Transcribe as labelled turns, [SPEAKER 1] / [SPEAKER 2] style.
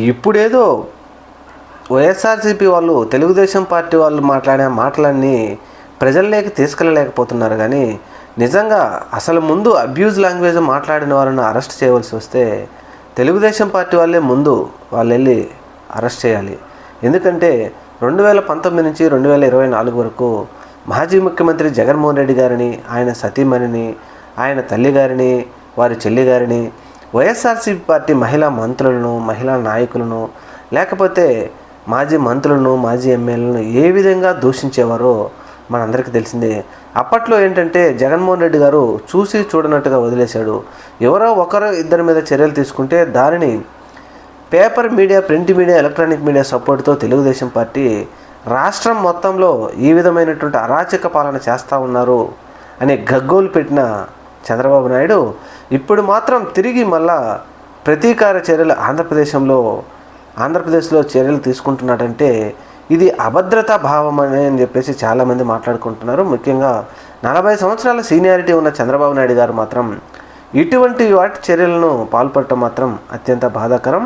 [SPEAKER 1] ఇప్పుడేదో వైఎస్ఆర్సీపీ వాళ్ళు, తెలుగుదేశం పార్టీ వాళ్ళు మాట్లాడే మాటలన్నీ ప్రజల్లోకి తీసుకెళ్ళలేకపోతున్నారు. కానీ నిజంగా అసలు ముందు అబ్యూజ్ లాంగ్వేజ్ మాట్లాడిన వాళ్ళని అరెస్ట్ చేయవలసి వస్తే తెలుగుదేశం పార్టీ వాళ్ళే ముందు వాళ్ళు వెళ్ళి అరెస్ట్ చేయాలి. ఎందుకంటే 2019 నుంచి 2024 వరకు మాజీ ముఖ్యమంత్రి జగన్మోహన్ రెడ్డి గారిని, ఆయన సతీమణిని, ఆయన తల్లి గారిని, వారి చెల్లి గారిని, వైఎస్ఆర్సీపీ పార్టీ మహిళా మంత్రులను, మహిళా నాయకులను, లేకపోతే మాజీ మంత్రులను, మాజీ ఎమ్మెల్యేలను ఏ విధంగా దూషించేవారో మనందరికీ తెలిసిందే. అప్పట్లో ఏంటంటే జగన్మోహన్ రెడ్డి గారు చూసి చూడనట్టుగా వదిలేశాడు. ఎవరో ఒకరు ఇద్దరి మీద చర్యలు తీసుకుంటే దానిని paper media, print media, electronic media సపోర్ట్తో తెలుగుదేశం పార్టీ రాష్ట్రం మొత్తంలో ఈ విధమైనటువంటి అరాచక పాలన చేస్తూ ఉన్నారు అని గగ్గోలు పెట్టిన చంద్రబాబు నాయుడు ఇప్పుడు మాత్రం తిరిగి మళ్ళా ప్రతీకార చర్యలు ఆంధ్రప్రదేశ్లో చర్యలు తీసుకుంటున్నాడంటే ఇది అభద్రతా భావం అని చెప్పేసి చాలామంది మాట్లాడుకుంటున్నారు. ముఖ్యంగా 40 సంవత్సరాల సీనియారిటీ ఉన్న చంద్రబాబు నాయుడు గారు మాత్రం ఇటువంటి వాటి చర్యలను పాల్పడటం మాత్రం అత్యంత బాధాకరం.